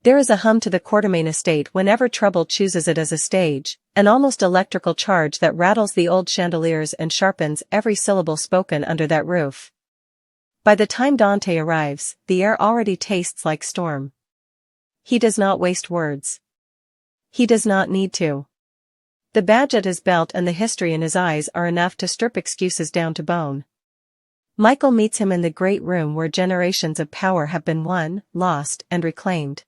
There is a hum to the Quartermain estate whenever trouble chooses it as a stage, an almost electrical charge that rattles the old chandeliers and sharpens every syllable spoken under that roof. By the time Dante arrives, the air already tastes like storm. He does not waste words. He does not need to. The badge at his belt and the history in his eyes are enough to strip excuses down to bone. Michael meets him in the great room where generations of power have been won, lost, and reclaimed.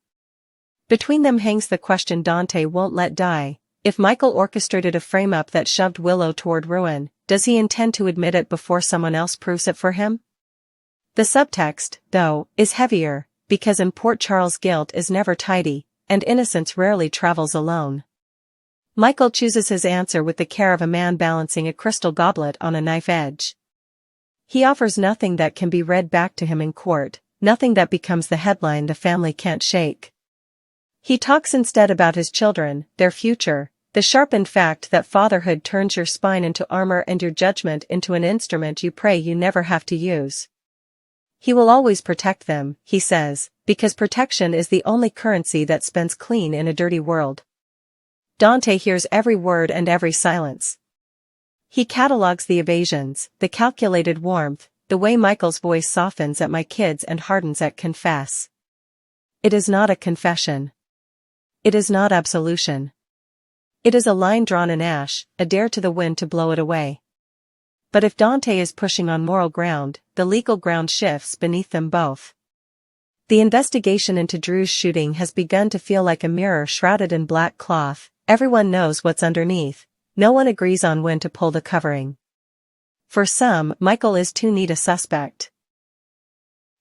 Between them hangs the question Dante won't let die: if Michael orchestrated a frame-up that shoved Willow toward ruin, does he intend to admit it before someone else proves it for him? The subtext, though, is heavier, because in Port Charles guilt is never tidy, and innocence rarely travels alone. Michael chooses his answer with the care of a man balancing a crystal goblet on a knife edge. He offers nothing that can be read back to him in court, nothing that becomes the headline the family can't shake. He talks instead about his children, their future, the sharpened fact that fatherhood turns your spine into armor and your judgment into an instrument you pray you never have to use. He will always protect them, he says, because protection is the only currency that spends clean in a dirty world. Dante hears every word and every silence. He catalogues the evasions, the calculated warmth, the way Michael's voice softens at "my kids" and hardens at "confess." It is not a confession. It is not absolution. It is a line drawn in ash, a dare to the wind to blow it away. But if Dante is pushing on moral ground, the legal ground shifts beneath them both. The investigation into Drew's shooting has begun to feel like a mirror shrouded in black cloth. Everyone knows what's underneath. No one agrees on when to pull the covering. For some, Michael is too neat a suspect.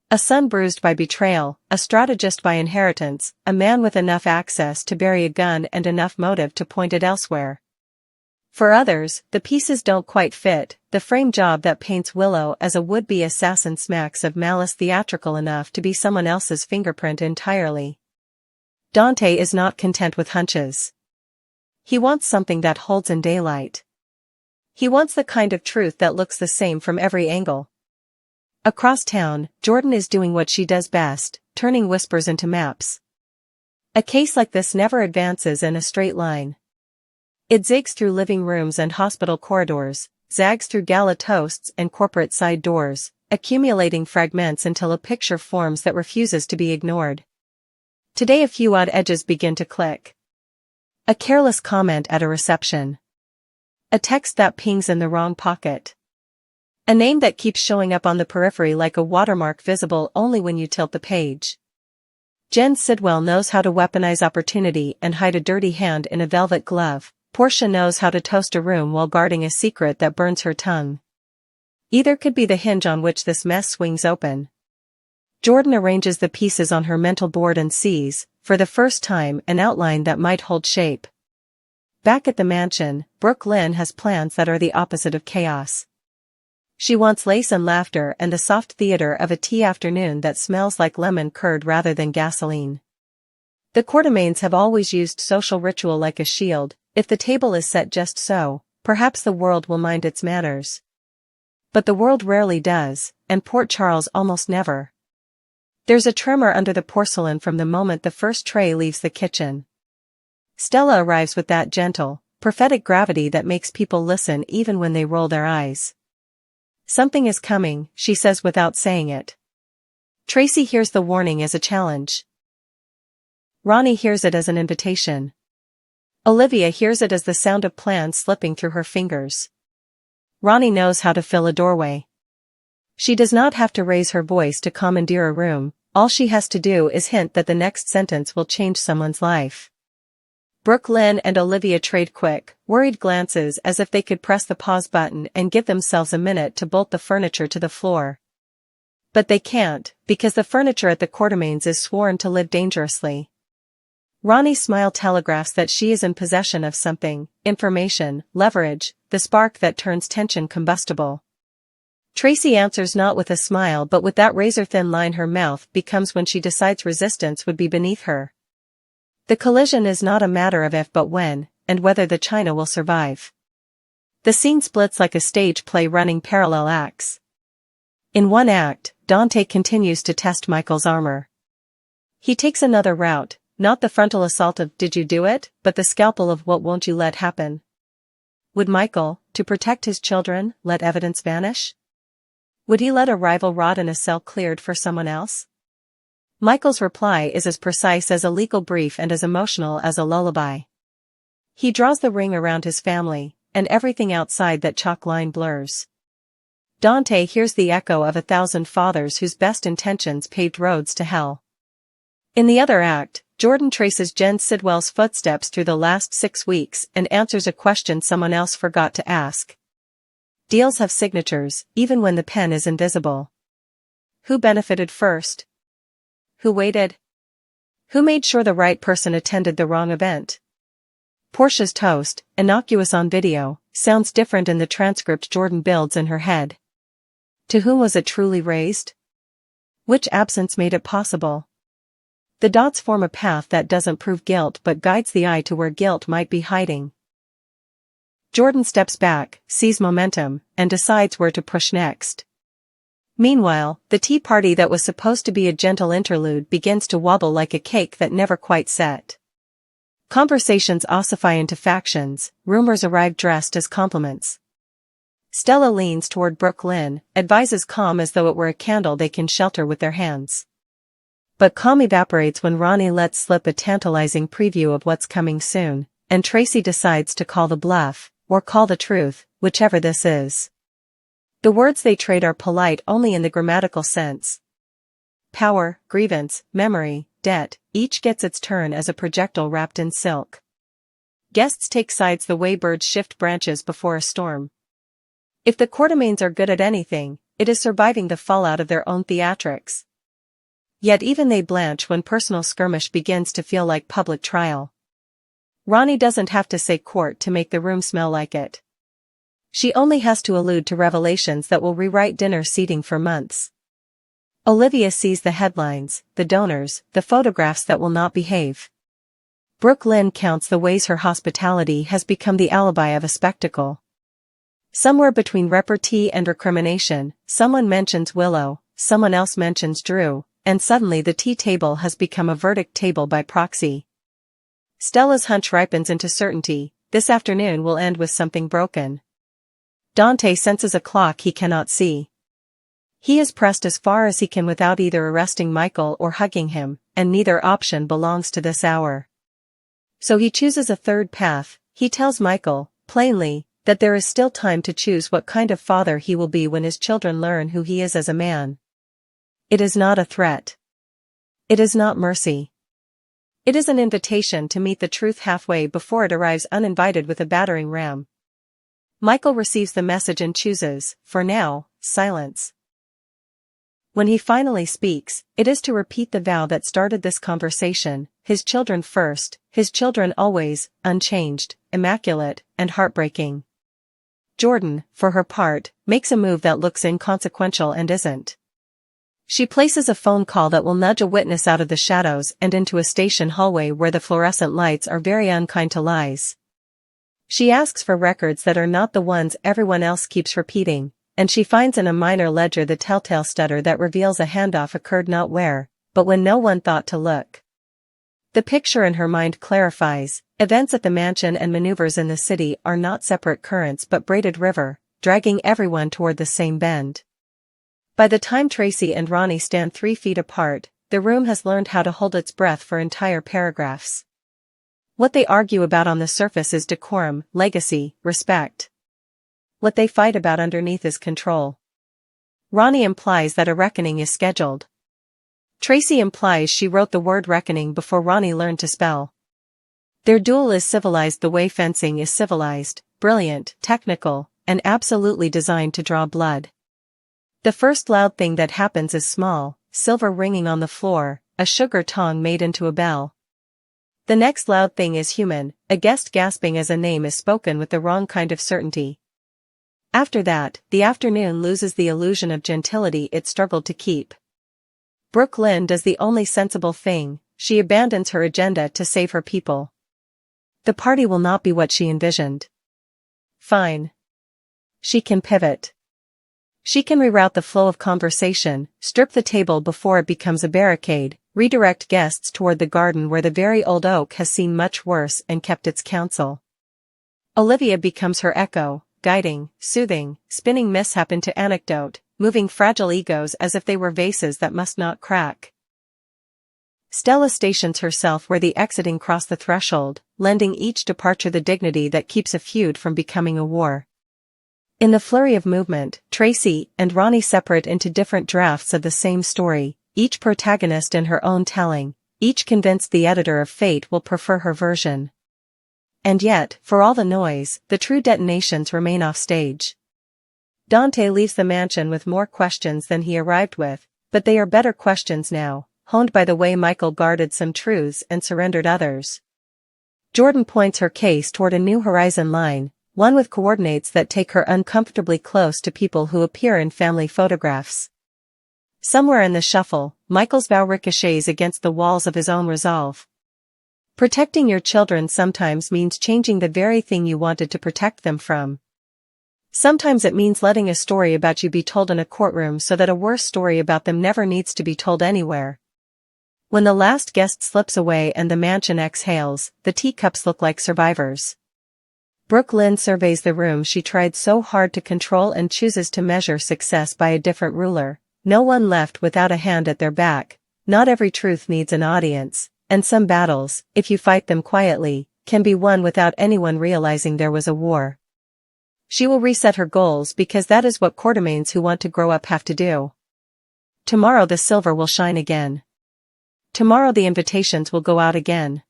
A son bruised by betrayal, a strategist by inheritance, a man with enough access to bury a gun and enough motive to point it elsewhere. For others, the pieces don't quite fit. The frame job that paints Willow as a would-be assassin smacks of malice theatrical enough to be someone else's fingerprint entirely. Dante is not content with hunches. He wants something that holds in daylight. He wants the kind of truth that looks the same from every angle. Across town, Jordan is doing what she does best, turning whispers into maps. A case like this never advances in a straight line. It zigs through living rooms and hospital corridors, zags through gala toasts and corporate side doors, accumulating fragments until a picture forms that refuses to be ignored. Today a few odd edges begin to click. A careless comment at a reception. A text that pings in the wrong pocket. A name that keeps showing up on the periphery like a watermark visible only when you tilt the page. Jen Sidwell knows how to weaponize opportunity and hide a dirty hand in a velvet glove. Portia knows how to toast a room while guarding a secret that burns her tongue. Either could be the hinge on which this mess swings open. Jordan arranges the pieces on her mental board and sees, for the first time, an outline that might hold shape. Back at the mansion, Brook Lynn has plans that are the opposite of chaos. She wants lace and laughter and the soft theater of a tea afternoon that smells like lemon curd rather than gasoline. The Quartermains have always used social ritual like a shield. If the table is set just so, perhaps the world will mind its manners. But the world rarely does, and Port Charles almost never. There's a tremor under the porcelain from the moment the first tray leaves the kitchen. Stella arrives with that gentle, prophetic gravity that makes people listen even when they roll their eyes. Something is coming, she says without saying it. Tracy hears the warning as a challenge. Ronnie hears it as an invitation. Olivia hears it as the sound of plans slipping through her fingers. Ronnie knows how to fill a doorway. She does not have to raise her voice to commandeer a room, all she has to do is hint that the next sentence will change someone's life. Brook Lynn and Olivia trade quick, worried glances as if they could press the pause button and give themselves a minute to bolt the furniture to the floor. But they can't, because the furniture at the Quartermains is sworn to live dangerously. Ronnie's smile telegraphs that she is in possession of something: information, leverage, the spark that turns tension combustible. Tracy answers not with a smile but with that razor-thin line her mouth becomes when she decides resistance would be beneath her. The collision is not a matter of if but when, and whether the china will survive. The scene splits like a stage play running parallel acts. In one act, Dante continues to test Michael's armor. He takes another route, Not the frontal assault of "did you do it?" but the scalpel of "what won't you let happen?" Would Michael, to protect his children, let evidence vanish? Would he let a rival rot in a cell cleared for someone else? Michael's reply is as precise as a legal brief and as emotional as a lullaby. He draws the ring around his family, and everything outside that chalk line blurs. Dante hears the echo of 1,000 fathers whose best intentions paved roads to hell. In the other act, Jordan traces Jen Sidwell's footsteps through the last 6 weeks and answers a question someone else forgot to ask. Deals have signatures, even when the pen is invisible. Who benefited first? Who waited? Who made sure the right person attended the wrong event? Portia's toast, innocuous on video, sounds different in the transcript Jordan builds in her head. To whom was it truly raised? Which absence made it possible? The dots form a path that doesn't prove guilt but guides the eye to where guilt might be hiding. Jordan steps back, sees momentum, and decides where to push next. Meanwhile, the tea party that was supposed to be a gentle interlude begins to wobble like a cake that never quite set. Conversations ossify into factions, rumors arrive dressed as compliments. Stella leans toward Brook. Advises calm as though it were a candle they can shelter with their hands. But calm evaporates when Ronnie lets slip a tantalizing preview of what's coming soon, and Tracy decides to call the bluff, or call the truth, whichever this is. The words they trade are polite only in the grammatical sense. Power, grievance, memory, debt, each gets its turn as a projectile wrapped in silk. Guests take sides the way birds shift branches before a storm. If the Quartermaines are good at anything, it is surviving the fallout of their own theatrics. Yet even they blanch when personal skirmish begins to feel like public trial. Ronnie doesn't have to say court to make the room smell like it. She only has to allude to revelations that will rewrite dinner seating for months. Olivia sees the headlines, the donors, the photographs that will not behave. Brook counts the ways her hospitality has become the alibi of a spectacle. Somewhere between repartee and recrimination, someone mentions Willow, someone else mentions Drew, and suddenly the tea table has become a verdict table by proxy. Stella's hunch ripens into certainty: this afternoon will end with something broken. Dante senses a clock he cannot see. He is pressed as far as he can without either arresting Michael or hugging him, and neither option belongs to this hour. So he chooses a third path. He tells Michael, plainly, that there is still time to choose what kind of father he will be when his children learn who he is as a man. It is not a threat. It is not mercy. It is an invitation to meet the truth halfway before it arrives uninvited with a battering ram. Michael receives the message and chooses, for now, silence. When he finally speaks, it is to repeat the vow that started this conversation: his children first, his children always, unchanged, immaculate, and heartbreaking. Jordan, for her part, makes a move that looks inconsequential and isn't. She places a phone call that will nudge a witness out of the shadows and into a station hallway where the fluorescent lights are very unkind to lies. She asks for records that are not the ones everyone else keeps repeating, and she finds in a minor ledger the telltale stutter that reveals a handoff occurred not where, but when no one thought to look. The picture in her mind clarifies: events at the mansion and maneuvers in the city are not separate currents but braided river, dragging everyone toward the same bend. By the time Tracy and Ronnie stand 3 feet apart, the room has learned how to hold its breath for entire paragraphs. What they argue about on the surface is decorum, legacy, respect. What they fight about underneath is control. Ronnie implies that a reckoning is scheduled. Tracy implies she wrote the word reckoning before Ronnie learned to spell. Their duel is civilized the way fencing is civilized: brilliant, technical, and absolutely designed to draw blood. The first loud thing that happens is small, silver ringing on the floor, a sugar tong made into a bell. The next loud thing is human, a guest gasping as a name is spoken with the wrong kind of certainty. After that, the afternoon loses the illusion of gentility it struggled to keep. Brook does the only sensible thing: she abandons her agenda to save her people. The party will not be what she envisioned. Fine. She can pivot. She can reroute the flow of conversation, strip the table before it becomes a barricade, redirect guests toward the garden where the very old oak has seen much worse and kept its counsel. Olivia becomes her echo, guiding, soothing, spinning mishap into anecdote, moving fragile egos as if they were vases that must not crack. Stella stations herself where the exiting cross the threshold, lending each departure the dignity that keeps a feud from becoming a war. In the flurry of movement, Tracy and Ronnie separate into different drafts of the same story, each protagonist in her own telling, each convinced the editor of fate will prefer her version. And yet, for all the noise, the true detonations remain off stage. Dante leaves the mansion with more questions than he arrived with, but they are better questions now, honed by the way Michael guarded some truths and surrendered others. Jordan points her case toward a new horizon line, one with coordinates that take her uncomfortably close to people who appear in family photographs. Somewhere in the shuffle, Michael's vow ricochets against the walls of his own resolve. Protecting your children sometimes means changing the very thing you wanted to protect them from. Sometimes it means letting a story about you be told in a courtroom so that a worse story about them never needs to be told anywhere. When the last guest slips away and the mansion exhales, the teacups look like survivors. Brook surveys the room she tried so hard to control and chooses to measure success by a different ruler. No one left without a hand at their back. Not every truth needs an audience, and some battles, if you fight them quietly, can be won without anyone realizing there was a war. She will reset her goals because that is what courtemains who want to grow up have to do. Tomorrow the silver will shine again. Tomorrow the invitations will go out again.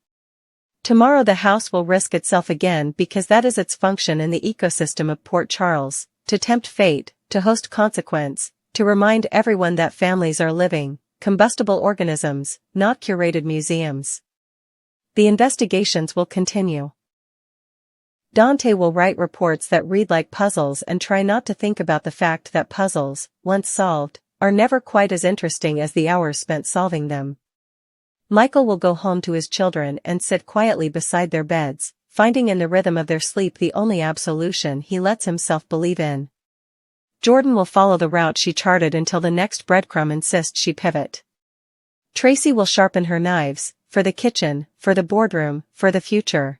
Tomorrow the house will risk itself again because that is its function in the ecosystem of Port Charles, to tempt fate, to host consequence, to remind everyone that families are living, combustible organisms, not curated museums. The investigations will continue. Dante will write reports that read like puzzles and try not to think about the fact that puzzles, once solved, are never quite as interesting as the hours spent solving them. Michael will go home to his children and sit quietly beside their beds, finding in the rhythm of their sleep the only absolution he lets himself believe in. Jordan will follow the route she charted until the next breadcrumb insists she pivot. Tracy will sharpen her knives, for the kitchen, for the boardroom, for the future.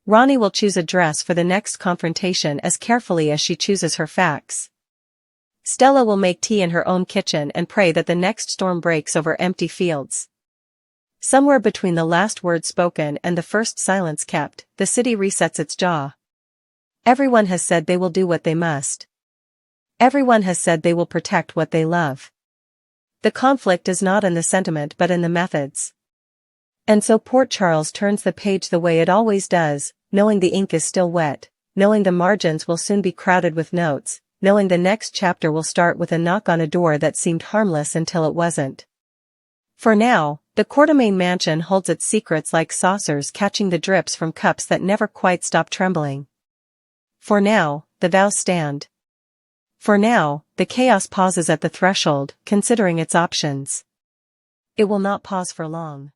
Ronnie will choose a dress for the next confrontation as carefully as she chooses her facts. Stella will make tea in her own kitchen and pray that the next storm breaks over empty fields. Somewhere between the last word spoken and the first silence kept, the city resets its jaw. Everyone has said they will do what they must. Everyone has said they will protect what they love. The conflict is not in the sentiment but in the methods. And so Port Charles turns the page the way it always does, knowing the ink is still wet, knowing the margins will soon be crowded with notes, knowing the next chapter will start with a knock on a door that seemed harmless until it wasn't. For now, the Quartermain mansion holds its secrets like saucers catching the drips from cups that never quite stop trembling. For now, the vows stand. For now, the chaos pauses at the threshold, considering its options. It will not pause for long.